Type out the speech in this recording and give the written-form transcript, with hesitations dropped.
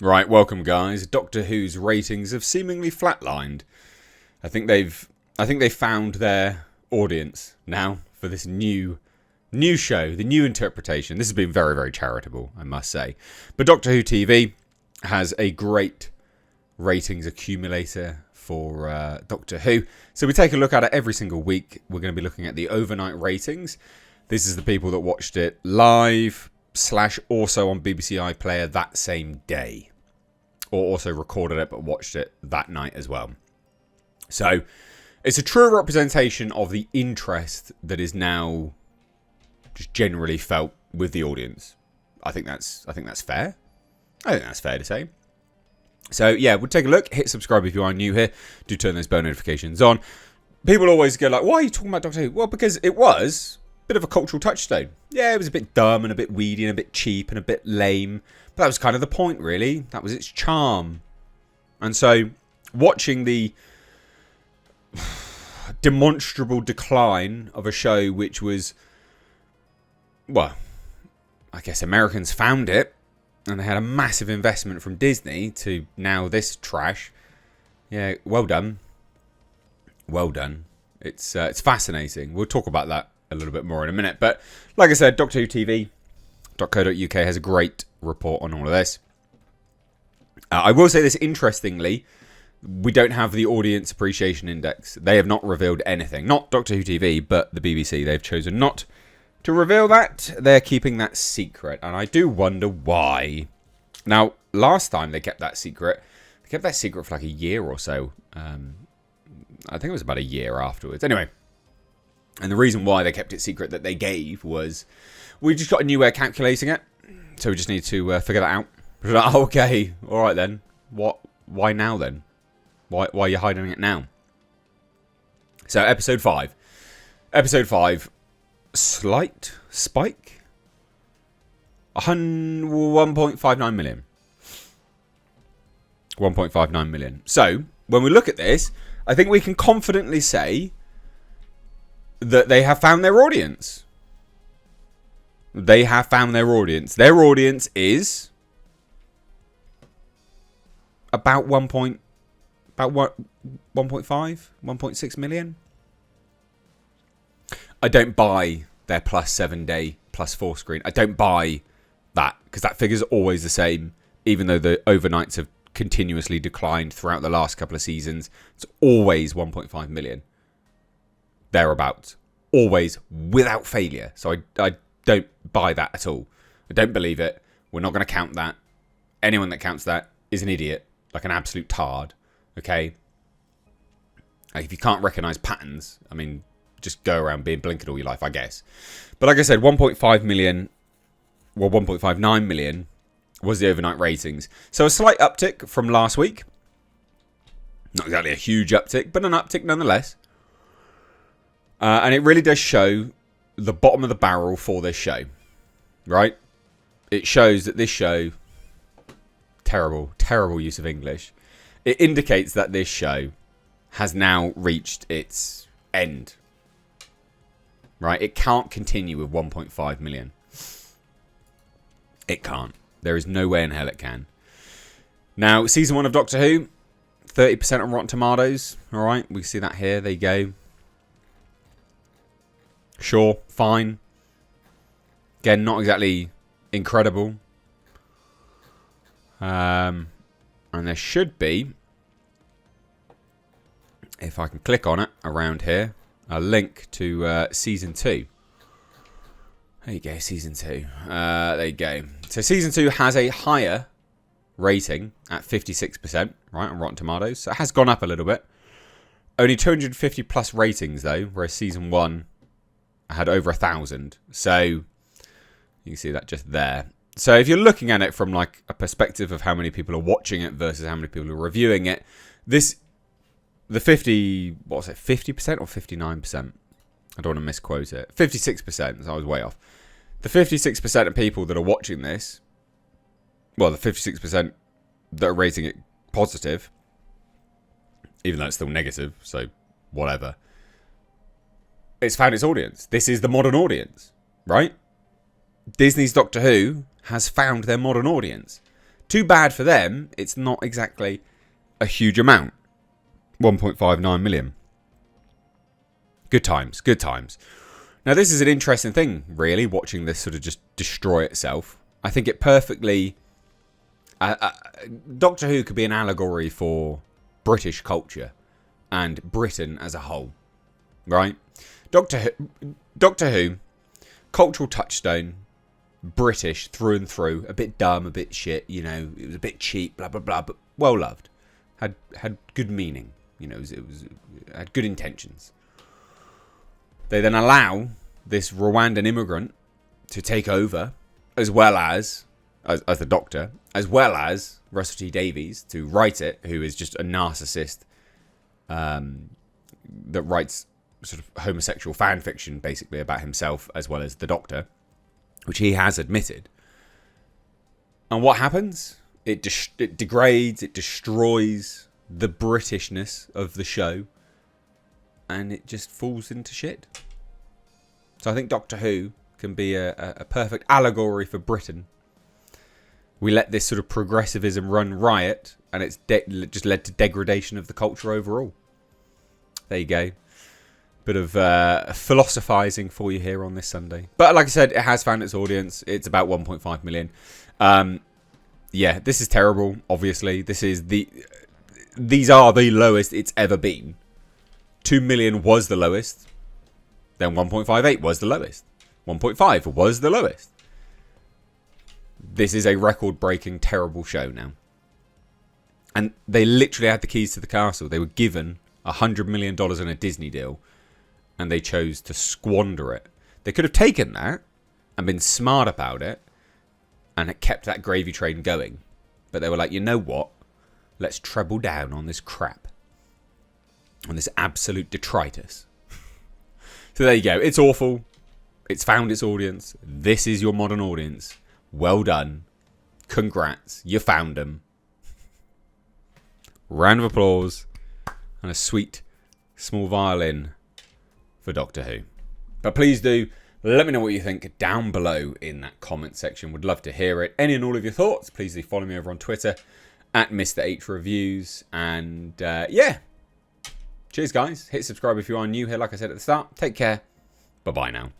Right, welcome guys. Doctor Who's ratings have seemingly flatlined. I think they've found their audience now for this new show, the new interpretation. This has been very, very charitable, I must say. But Doctor Who TV has a great ratings accumulator for Doctor Who. So we take a look at it every single week. We're going to be looking at the overnight ratings. This is the people that watched it live / also on BBC iPlayer that same day. Or also recorded it but watched it that night as well. So it's a true representation of the interest that is now just generally felt with the audience. I think that's fair. I think that's fair to say. So yeah, we'll take a look. Hit subscribe if you are new here. Do turn those bell notifications on. People always go like, why are you talking about Doctor Who? Well, because it was a bit of a cultural touchstone. Yeah, it was a bit dumb and a bit weedy and a bit cheap and a bit lame. But that was kind of the point, really. That was its charm. And so, watching the demonstrable decline of a show which was, well, I guess Americans found it, and they had a massive investment from Disney to now this trash. Yeah, well done. Well done. It's fascinating. We'll talk about that a little bit more in a minute. But like I said, Doctor Who TV.co.uk has a great report on all of this. I will say this interestingly, we don't have the audience appreciation index. They have not revealed anything. Not Doctor Who TV, but the BBC. They've chosen not to reveal that. They're keeping that secret, and I do wonder why. Now, last time they kept that secret for like a year or so. I think it was about a year afterwards. Anyway, and the reason why they kept it secret that they gave was we just got a new way of calculating it. So we just need to figure that out. Like, okay, all right then. What? Why now then? Why are you hiding it now? So episode 5. Episode 5, slight spike. 1.59 million. 1.59 million. So when we look at this, I think we can confidently say that they have found their audience. They have found their audience. Their audience is about 1.5, 1.6 million. I don't buy their +7 day, +4 screen. I don't buy that because that figure's always the same, even though the overnights have continuously declined throughout the last couple of seasons. It's always 1.5 million. Thereabouts. Always without failure. So I don't buy that at all. I don't believe it. We're not going to count that. Anyone that counts that is an idiot. Like an absolute tard. Okay? Like if you can't recognise patterns, I mean, just go around being blinkered all your life, I guess. But like I said, 1.5 million, well, 1.59 million was the overnight ratings. So a slight uptick from last week. Not exactly a huge uptick, but an uptick nonetheless. And it really does show the bottom of the barrel for this show, right? It shows that this show, terrible use of English. It indicates that this show has now reached its end, right? It can't continue with 1.5 million. It can't. There is no way in hell it can. Now, season 1 of Doctor Who, 30% on Rotten Tomatoes. All right, we see that here. There you go. Sure, fine. Again, not exactly incredible. And there should be, if I can click on it around here, a link to season 2. There you go, season 2. There you go. So season 2 has a higher rating at 56%, right, on Rotten Tomatoes. So it has gone up a little bit. Only 250 plus ratings though, whereas season 1 had over 1,000. So you can see that just there. So if you're looking at it from like a perspective of how many people are watching it versus how many people are reviewing it, the 50% or 59%? I don't want to misquote it. 56%, so I was way off. The 56% of people that are watching this, well, the 56% that are rating it positive, even though it's still negative, so whatever, it's found its audience. This is the modern audience, right? Disney's Doctor Who has found their modern audience. Too bad for them, it's not exactly a huge amount. 1.59 million. Good times, good times. Now, this is an interesting thing, really, watching this sort of just destroy itself. I think it perfectly... Doctor Who could be an allegory for British culture and Britain as a whole, right? Doctor Who, cultural touchstone, British through and through, a bit dumb, a bit shit, you know, it was a bit cheap, blah, blah, blah, but well loved. Had good meaning, you know, it had good intentions. They then allow this Rwandan immigrant to take over, as well as the Doctor, as well as Russell T Davies to write it, who is just a narcissist that writes sort of homosexual fan fiction, basically, about himself as well as the Doctor, which he has admitted. And what happens? It degrades, it destroys the Britishness of the show, and it just falls into shit. So I think Doctor Who can be a perfect allegory for Britain. We let this sort of progressivism run riot, and it's just led to degradation of the culture overall. There you go. Bit of philosophizing for you here on this Sunday. But like I said, it has found its audience. It's about 1.5 million. Yeah, this is terrible, obviously. These are the lowest it's ever been. 2 million was the lowest. Then 1.58 was the lowest. 1.5 was the lowest. This is a record-breaking, terrible show now. And they literally had the keys to the castle. They were given $100 million in a Disney deal, and they chose to squander it. They could have taken that and been smart about it, and it kept that gravy train going. But they were like, you know what? Let's treble down on this crap. On this absolute detritus. So there you go. It's awful. It's found its audience. This is your modern audience. Well done. Congrats. You found them. Round of applause. And a sweet small violin for Doctor Who. But please do let me know what you think down below in that comment section. Would love to hear it. Any and all of your thoughts, please do follow me over on Twitter at Mr. H Reviews. And yeah. Cheers, guys. Hit subscribe if you are new here, like I said at the start. Take care. Bye-bye now.